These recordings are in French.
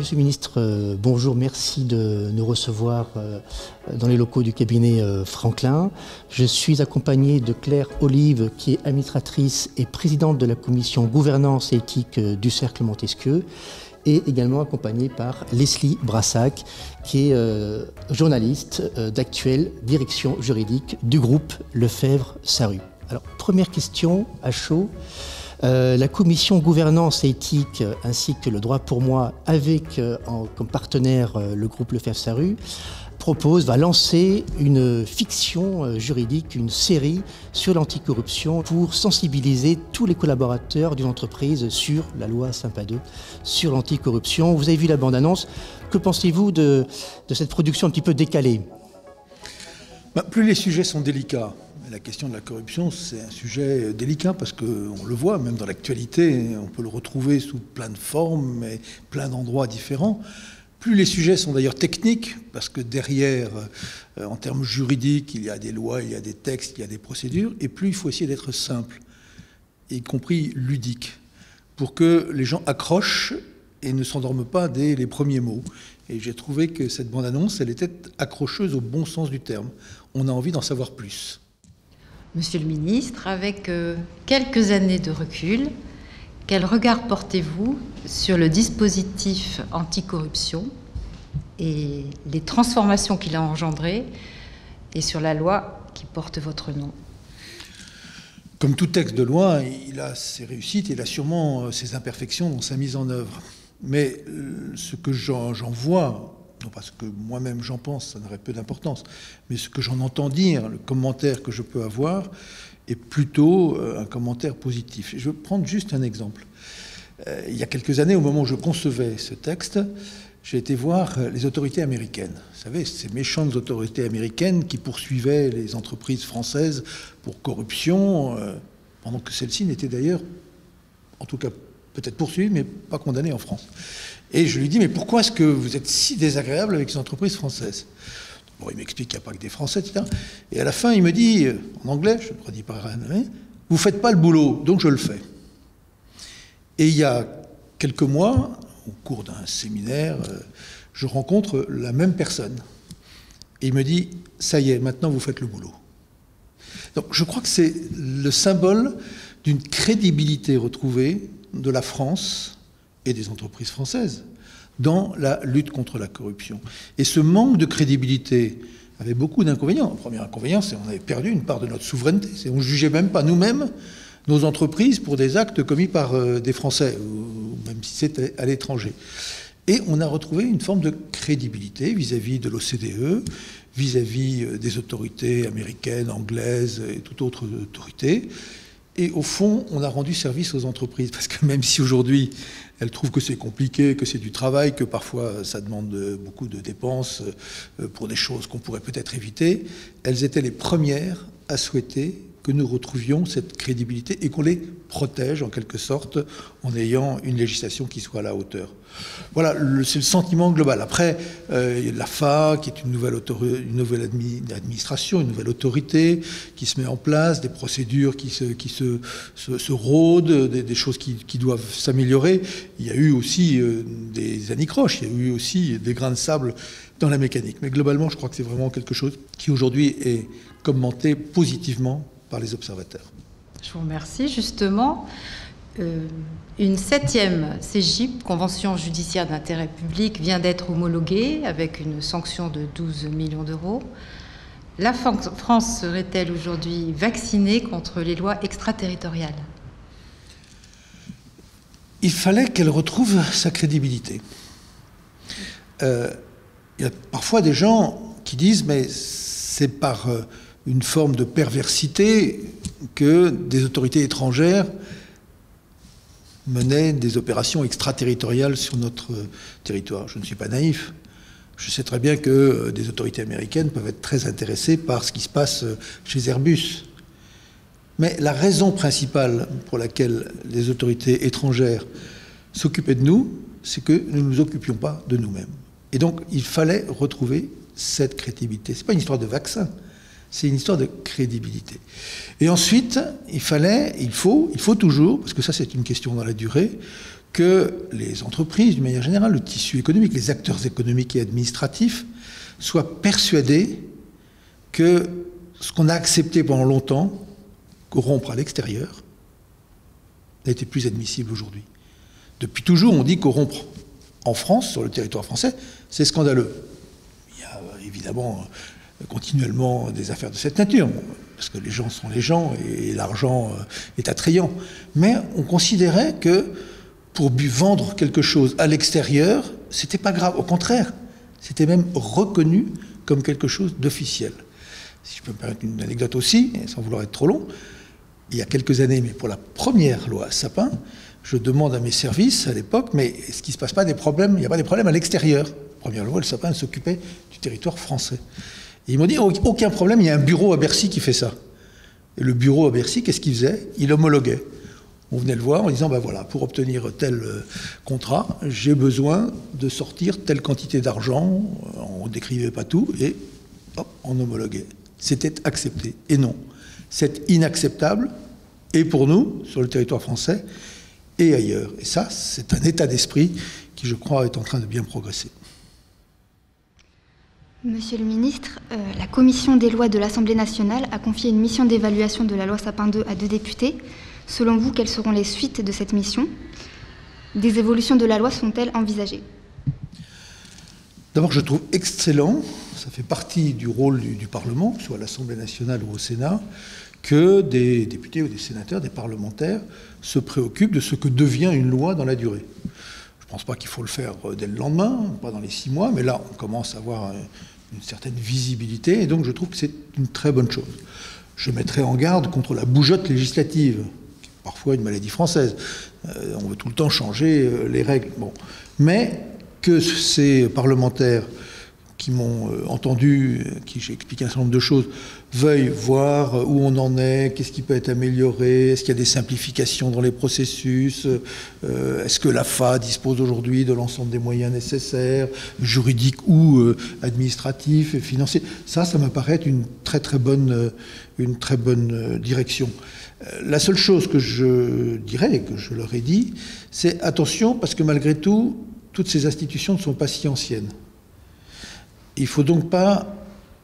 Monsieur le ministre, bonjour, merci de nous recevoir dans les locaux du cabinet Franklin. Je suis accompagné de Claire Olive, qui est administratrice et présidente de la commission gouvernance et éthique du Cercle Montesquieu, et également accompagné par Leslie Brassac, qui est journaliste d'Actuel Direction juridique du groupe Lefebvre-Sarrut. Alors, première question à chaud. La commission gouvernance et éthique ainsi que le droit pour moi, avec comme partenaire le groupe Lefebvre-Sarrut, va lancer une fiction juridique, une série sur l'anticorruption pour sensibiliser tous les collaborateurs d'une entreprise sur la loi Sapin II, sur l'anticorruption. Vous avez vu la bande-annonce. Que pensez-vous de cette production un petit peu décalée ? Plus les sujets sont délicats. La question de la corruption, c'est un sujet délicat parce qu'on le voit, même dans l'actualité, on peut le retrouver sous plein de formes et plein d'endroits différents. Plus les sujets sont d'ailleurs techniques, parce que derrière, en termes juridiques, il y a des lois, il y a des textes, il y a des procédures, et plus il faut essayer d'être simple, y compris ludique, pour que les gens accrochent et ne s'endorment pas dès les premiers mots. Et j'ai trouvé que cette bande-annonce, elle était accrocheuse au bon sens du terme. On a envie d'en savoir plus. Monsieur le ministre, avec quelques années de recul, quel regard portez-vous sur le dispositif anticorruption et les transformations qu'il a engendrées et sur la loi qui porte votre nom ? Comme tout texte de loi, il a ses réussites, il a sûrement ses imperfections dans sa mise en œuvre. Mais ce que j'en vois, non pas ce que moi-même j'en pense, ça n'aurait peu d'importance, mais ce que j'en entends dire, le commentaire que je peux avoir, est plutôt un commentaire positif. Et je vais prendre juste un exemple. Il y a quelques années, au moment où je concevais ce texte, j'ai été voir les autorités américaines. Vous savez, ces méchantes autorités américaines qui poursuivaient les entreprises françaises pour corruption, pendant que celles-ci n'étaient d'ailleurs, en tout cas peut-être poursuivies, mais pas condamnées en France. Et je lui dis, mais pourquoi est-ce que vous êtes si désagréable avec les entreprises françaises ? Bon, il m'explique qu'il n'y a pas que des Français, etc. Et à la fin, il me dit, en anglais, je ne le traduis pas, vous ne faites pas le boulot, donc je le fais. Et il y a quelques mois, au cours d'un séminaire, je rencontre la même personne. Et il me dit, ça y est, maintenant vous faites le boulot. Donc je crois que c'est le symbole d'une crédibilité retrouvée de la France et des entreprises françaises dans la lutte contre la corruption. Et ce manque de crédibilité avait beaucoup d'inconvénients. Le premier inconvénient, c'est qu'on avait perdu une part de notre souveraineté. On ne jugeait même pas nous-mêmes nos entreprises pour des actes commis par des Français, ou même si c'était à l'étranger. Et on a retrouvé une forme de crédibilité vis-à-vis de l'OCDE, vis-à-vis des autorités américaines, anglaises et toute autre autorité. Et au fond, on a rendu service aux entreprises, parce que même si aujourd'hui, elles trouvent que c'est compliqué, que c'est du travail, que parfois ça demande beaucoup de dépenses pour des choses qu'on pourrait peut-être éviter, elles étaient les premières à souhaiter que nous retrouvions cette crédibilité et qu'on les protège en quelque sorte en ayant une législation qui soit à la hauteur. Voilà, c'est le sentiment global. Après, l'AFA, qui est une nouvelle administration, une nouvelle autorité qui se met en place, des procédures qui se rôdent, des choses qui doivent s'améliorer. Il y a eu aussi des anicroches, il y a eu aussi des grains de sable dans la mécanique. Mais globalement, je crois que c'est vraiment quelque chose qui aujourd'hui est commenté positivement par les observateurs. Je vous remercie. Justement, une 7e CJIP, Convention judiciaire d'intérêt public, vient d'être homologuée avec une sanction de 12 millions d'euros. La France serait-elle aujourd'hui vaccinée contre les lois extraterritoriales ? Il fallait qu'elle retrouve sa crédibilité. Il y a parfois des gens qui disent, mais c'est par une forme de perversité que des autorités étrangères menaient des opérations extraterritoriales sur notre territoire. Je ne suis pas naïf. Je sais très bien que des autorités américaines peuvent être très intéressées par ce qui se passe chez Airbus. Mais la raison principale pour laquelle les autorités étrangères s'occupaient de nous, c'est que nous ne nous occupions pas de nous-mêmes. Et donc, il fallait retrouver cette crédibilité. Ce n'est pas une histoire de vaccin. C'est une histoire de crédibilité. Et ensuite, il faut toujours, parce que ça c'est une question dans la durée, que les entreprises, d'une manière générale, le tissu économique, les acteurs économiques et administratifs, soient persuadés que ce qu'on a accepté pendant longtemps, corrompre à l'extérieur, n'était plus admissible aujourd'hui. Depuis toujours, on dit corrompre en France, sur le territoire français, c'est scandaleux. Il y a évidemment continuellement des affaires de cette nature, parce que les gens sont les gens et l'argent est attrayant. Mais on considérait que pour vendre quelque chose à l'extérieur, c'était pas grave. Au contraire, c'était même reconnu comme quelque chose d'officiel. Si je peux me permettre une anecdote aussi, sans vouloir être trop long, il y a quelques années, mais pour la première loi Sapin, je demande à mes services à l'époque, mais est-ce qu'il ne se passe pas des problèmes? Il n'y a pas des problèmes à l'extérieur. La première loi, le Sapin s'occupait du territoire français. Et ils m'ont dit, aucun problème, il y a un bureau à Bercy qui fait ça. Et le bureau à Bercy, qu'est-ce qu'il faisait? Il homologuait. On venait le voir en disant, ben voilà, pour obtenir tel contrat, j'ai besoin de sortir telle quantité d'argent, on ne décrivait pas tout, et hop, on homologuait. C'était accepté. Et non, c'est inacceptable, et pour nous, sur le territoire français, et ailleurs. Et ça, c'est un état d'esprit qui, je crois, est en train de bien progresser. Monsieur le ministre, la commission des lois de l'Assemblée nationale a confié une mission d'évaluation de la loi Sapin II à 2 députés. Selon vous, quelles seront les suites de cette mission? Des évolutions de la loi sont-elles envisagées? D'abord, je trouve excellent, ça fait partie du rôle du Parlement, que ce soit à l'Assemblée nationale ou au Sénat, que des députés ou des sénateurs, des parlementaires, se préoccupent de ce que devient une loi dans la durée. Je ne pense pas qu'il faut le faire dès le lendemain, pas dans les 6 mois, mais là, on commence à avoir une certaine visibilité, et donc je trouve que c'est une très bonne chose. Je mettrai en garde contre la bougeotte législative, qui est parfois une maladie française. On veut tout le temps changer les règles. Bon. Mais que ces parlementaires qui m'ont entendu, qui j'ai expliqué un certain nombre de choses, veuillent voir où on en est, qu'est-ce qui peut être amélioré, est-ce qu'il y a des simplifications dans les processus, est-ce que l'AFA dispose aujourd'hui de l'ensemble des moyens nécessaires, juridiques ou administratifs et financiers. Ça me paraît être une très bonne direction. La seule chose que je dirais, et que je leur ai dit, c'est attention, parce que malgré tout, toutes ces institutions ne sont pas si anciennes. Il ne faut donc pas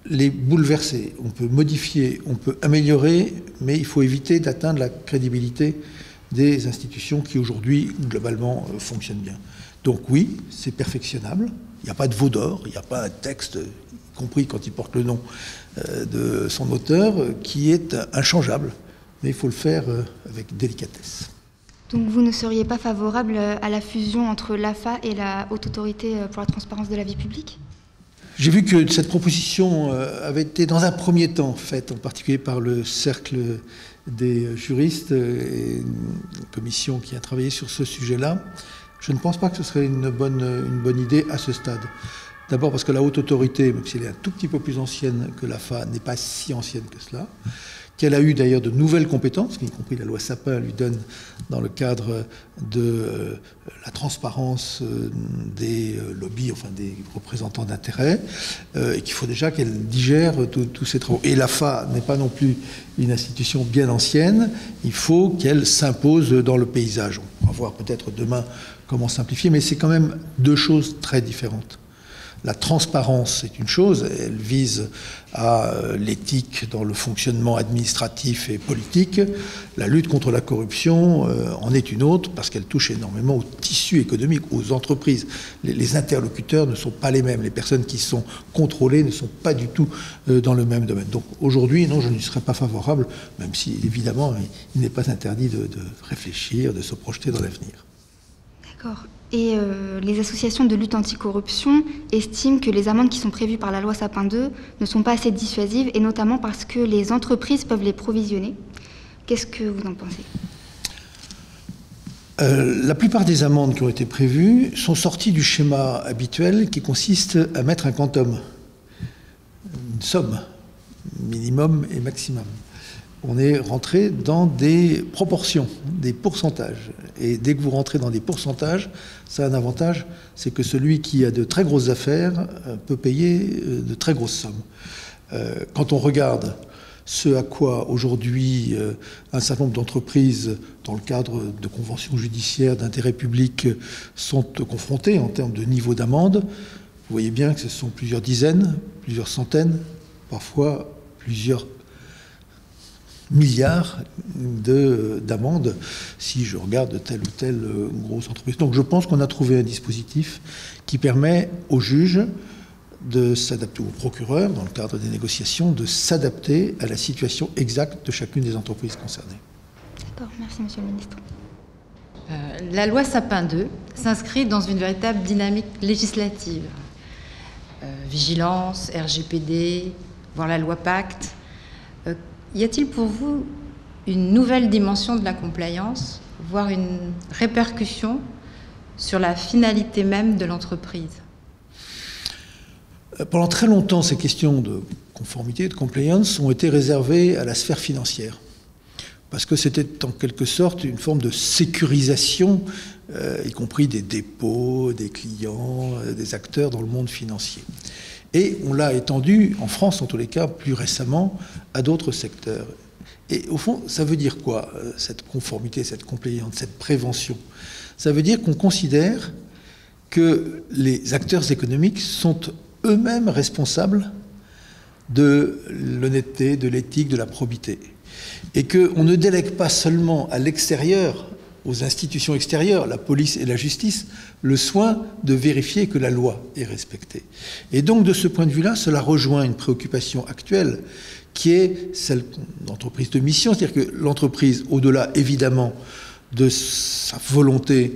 les bouleverser. On peut modifier, on peut améliorer, mais il faut éviter d'atteindre la crédibilité des institutions qui aujourd'hui, globalement, fonctionnent bien. Donc oui, c'est perfectionnable. Il n'y a pas de veau d'or, il n'y a pas un texte, y compris quand il porte le nom de son auteur, qui est inchangeable. Mais il faut le faire avec délicatesse. Donc vous ne seriez pas favorable à la fusion entre l'AFA et la Haute Autorité pour la transparence de la vie publique? J'ai vu que cette proposition avait été dans un premier temps faite, en particulier par le cercle des juristes et une commission qui a travaillé sur ce sujet-là. Je ne pense pas que ce serait une bonne idée à ce stade. D'abord parce que la Haute Autorité, même si elle est un tout petit peu plus ancienne que l'AFA, n'est pas si ancienne que cela, qu'elle a eu d'ailleurs de nouvelles compétences, y compris la loi Sapin lui donne dans le cadre de la transparence des lobbies, enfin des représentants d'intérêts, et qu'il faut déjà qu'elle digère tous ces travaux. Et l'AFA n'est pas non plus une institution bien ancienne, il faut qu'elle s'impose dans le paysage. On va voir peut-être demain comment simplifier, mais c'est quand même 2 choses très différentes. La transparence, c'est une chose, elle vise à l'éthique dans le fonctionnement administratif et politique. La lutte contre la corruption en est une autre, parce qu'elle touche énormément au tissu économique, aux entreprises. Les interlocuteurs ne sont pas les mêmes, les personnes qui sont contrôlées ne sont pas du tout dans le même domaine. Donc aujourd'hui, non, je n'y serais pas favorable, même si évidemment, il n'est pas interdit de réfléchir, de se projeter dans l'avenir. D'accord. Et les associations de lutte anticorruption estiment que les amendes qui sont prévues par la loi Sapin II ne sont pas assez dissuasives, et notamment parce que les entreprises peuvent les provisionner. Qu'est-ce que vous en pensez? La plupart des amendes qui ont été prévues sont sorties du schéma habituel qui consiste à mettre un quantum, une somme, minimum et maximum. On est rentré dans des proportions, des pourcentages. Et dès que vous rentrez dans des pourcentages, ça a un avantage, c'est que celui qui a de très grosses affaires peut payer de très grosses sommes. Quand on regarde ce à quoi aujourd'hui un certain nombre d'entreprises, dans le cadre de conventions judiciaires d'intérêt public, sont confrontées en termes de niveau d'amende. Vous voyez bien que ce sont plusieurs dizaines, plusieurs centaines, parfois plusieurs milliards d'amendes si je regarde telle ou telle grosse entreprise. Donc je pense qu'on a trouvé un dispositif qui permet aux juges de s'adapter, aux procureurs, dans le cadre des négociations, de s'adapter à la situation exacte de chacune des entreprises concernées. D'accord, merci Monsieur le Ministre. La loi Sapin II s'inscrit dans une véritable dynamique législative. Vigilance, RGPD, voire la loi Pacte. Y a-t-il pour vous une nouvelle dimension de la compliance, voire une répercussion sur la finalité même de l'entreprise? Pendant très longtemps, ces questions de conformité, de compliance, ont été réservées à la sphère financière. Parce que c'était en quelque sorte une forme de sécurisation, y compris des dépôts, des clients, des acteurs dans le monde financier. Et on l'a étendu, en France en tous les cas, plus récemment, à d'autres secteurs. Et au fond, ça veut dire quoi, cette conformité, cette compliance, cette prévention? Ça veut dire qu'on considère que les acteurs économiques sont eux-mêmes responsables de l'honnêteté, de l'éthique, de la probité. Et qu'on ne délègue pas seulement à l'extérieur, aux institutions extérieures, la police et la justice, le soin de vérifier que la loi est respectée. Et donc, de ce point de vue-là, cela rejoint une préoccupation actuelle qui est celle d'entreprise de mission, c'est-à-dire que l'entreprise, au-delà évidemment de sa volonté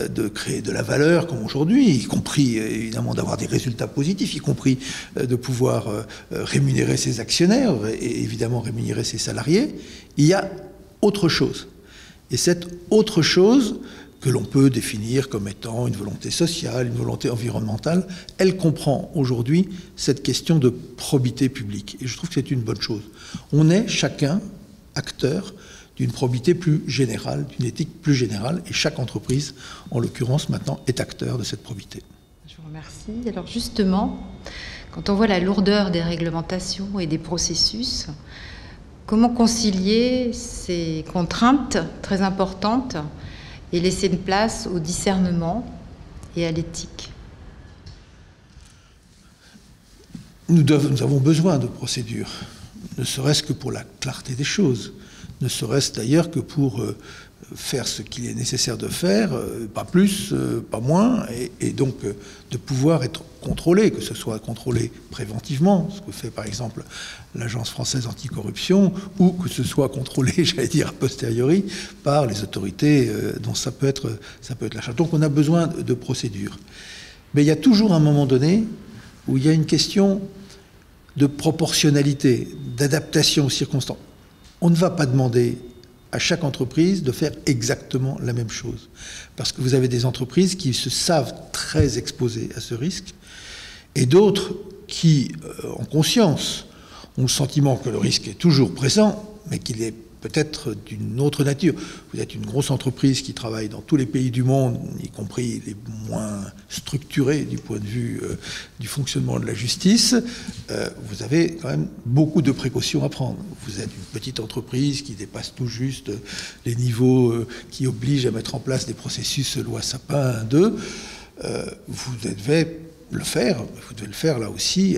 de créer de la valeur, comme aujourd'hui, y compris évidemment d'avoir des résultats positifs, y compris de pouvoir rémunérer ses actionnaires et évidemment rémunérer ses salariés, il y a autre chose. Et cette autre chose, que l'on peut définir comme étant une volonté sociale, une volonté environnementale, elle comprend aujourd'hui cette question de probité publique. Et je trouve que c'est une bonne chose. On est chacun acteur d'une probité plus générale, d'une éthique plus générale, et chaque entreprise, en l'occurrence maintenant, est acteur de cette probité. Je vous remercie. Alors justement, quand on voit la lourdeur des réglementations et des processus, comment concilier ces contraintes très importantes et laisser une place au discernement et à l'éthique? Nous avons besoin de procédures, ne serait-ce que pour la clarté des choses, ne serait-ce d'ailleurs que pour faire ce qu'il est nécessaire de faire, pas plus, pas moins, et donc de pouvoir être contrôlé, que ce soit contrôlé préventivement, ce que fait par exemple l'Agence française anticorruption, ou que ce soit contrôlé, j'allais dire, a posteriori, par les autorités dont ça peut être la charge. Donc on a besoin de procédures. Mais il y a toujours un moment donné où il y a une question de proportionnalité, d'adaptation aux circonstances. On ne va pas demander à chaque entreprise de faire exactement la même chose. Parce que vous avez des entreprises qui se savent très exposées à ce risque, et d'autres qui, en conscience, ont le sentiment que le risque est toujours présent, mais qu'il est peut-être d'une autre nature. Vous êtes une grosse entreprise qui travaille dans tous les pays du monde, y compris les moins structurés du point de vue du fonctionnement de la justice. Vous avez quand même beaucoup de précautions à prendre. Vous êtes une petite entreprise qui dépasse tout juste les niveaux qui obligent à mettre en place des processus loi Sapin 2. Vous devez le faire, vous devez le faire là aussi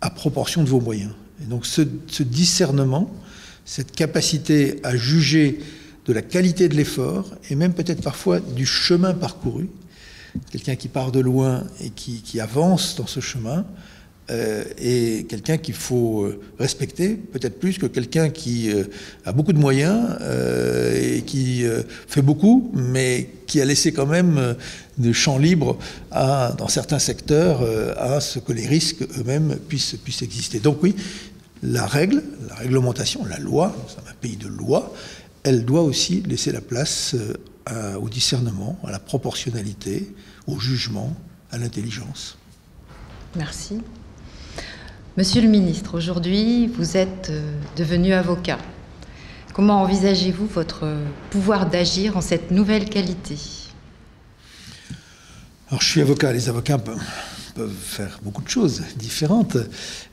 à proportion de vos moyens. Et donc ce discernement, cette capacité à juger de la qualité de l'effort et même peut-être parfois du chemin parcouru, quelqu'un qui part de loin et qui avance dans ce chemin, et quelqu'un qu'il faut respecter, peut-être plus que quelqu'un qui a beaucoup de moyens et qui fait beaucoup, mais qui a laissé quand même de champ libre dans certains secteurs à ce que les risques eux-mêmes puissent exister. Donc oui, la réglementation, la loi, nous sommes un pays de loi, elle doit aussi laisser la place au discernement, à la proportionnalité, au jugement, à l'intelligence. Merci. Monsieur le ministre, aujourd'hui, vous êtes devenu avocat. Comment envisagez-vous votre pouvoir d'agir en cette nouvelle qualité? Alors, je suis avocat. Les avocats peuvent faire beaucoup de choses différentes.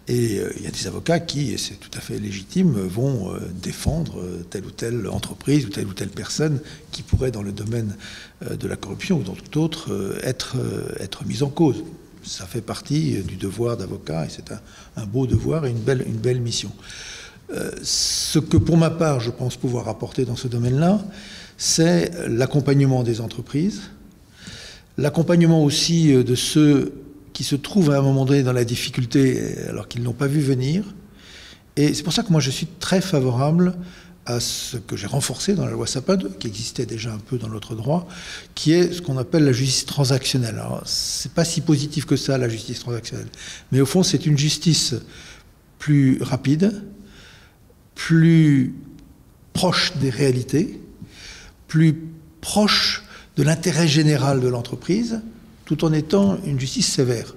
Et il y a des avocats qui, et c'est tout à fait légitime, vont défendre telle ou telle entreprise ou telle personne qui pourrait, dans le domaine de la corruption ou dans tout autre, être mise en cause. Ça fait partie du devoir d'avocat et c'est un beau devoir et une belle mission. Ce que, pour ma part, je pense pouvoir apporter dans ce domaine-là, c'est l'accompagnement des entreprises, l'accompagnement aussi de ceux qui se trouvent à un moment donné dans la difficulté alors qu'ils n'ont pas vu venir. Et c'est pour ça que moi je suis très favorable à ce que j'ai renforcé dans la loi Sapin II, qui existait déjà un peu dans notre droit, qui est ce qu'on appelle la justice transactionnelle. Alors, c'est pas si positif que ça, la justice transactionnelle. Mais au fond, c'est une justice plus rapide, plus proche des réalités, plus proche de l'intérêt général de l'entreprise, tout en étant une justice sévère.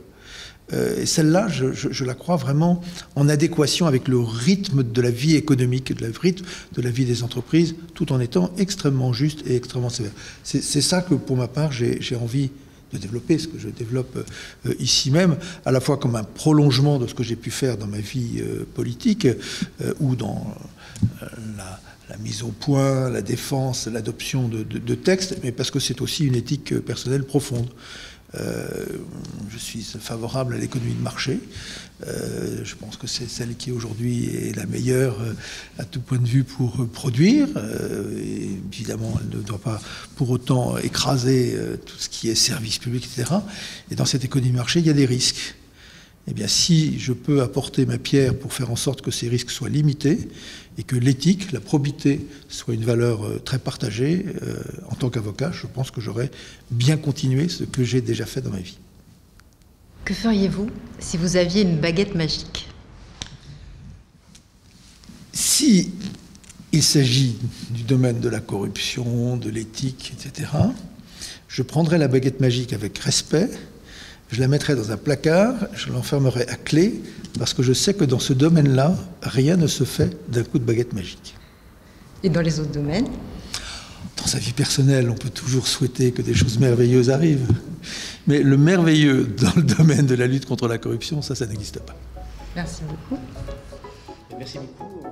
Et celle-là, je la crois vraiment en adéquation avec le rythme de la vie économique, le rythme de la vie des entreprises, tout en étant extrêmement juste et extrêmement sévère. C'est ça que, pour ma part, j'ai envie de développer, ce que je développe ici même, à la fois comme un prolongement de ce que j'ai pu faire dans ma vie politique ou dans la mise au point, la défense, l'adoption de textes, mais parce que c'est aussi une éthique personnelle profonde. Je suis favorable à l'économie de marché. Je pense que c'est celle qui aujourd'hui est la meilleure à tout point de vue pour produire. Et évidemment, elle ne doit pas pour autant écraser tout ce qui est service public, etc. Et dans cette économie de marché, il y a des risques. Eh bien, si je peux apporter ma pierre pour faire en sorte que ces risques soient limités et que l'éthique, la probité soit une valeur très partagée, en tant qu'avocat, je pense que j'aurais bien continué ce que j'ai déjà fait dans ma vie. Que feriez-vous si vous aviez une baguette magique? Si il s'agit du domaine de la corruption, de l'éthique, etc., je prendrais la baguette magique avec respect. Je la mettrai dans un placard, je l'enfermerai à clé, parce que je sais que dans ce domaine-là, rien ne se fait d'un coup de baguette magique. Et dans les autres domaines? Dans sa vie personnelle, on peut toujours souhaiter que des choses merveilleuses arrivent. Mais le merveilleux dans le domaine de la lutte contre la corruption, ça n'existe pas. Merci beaucoup. Merci beaucoup.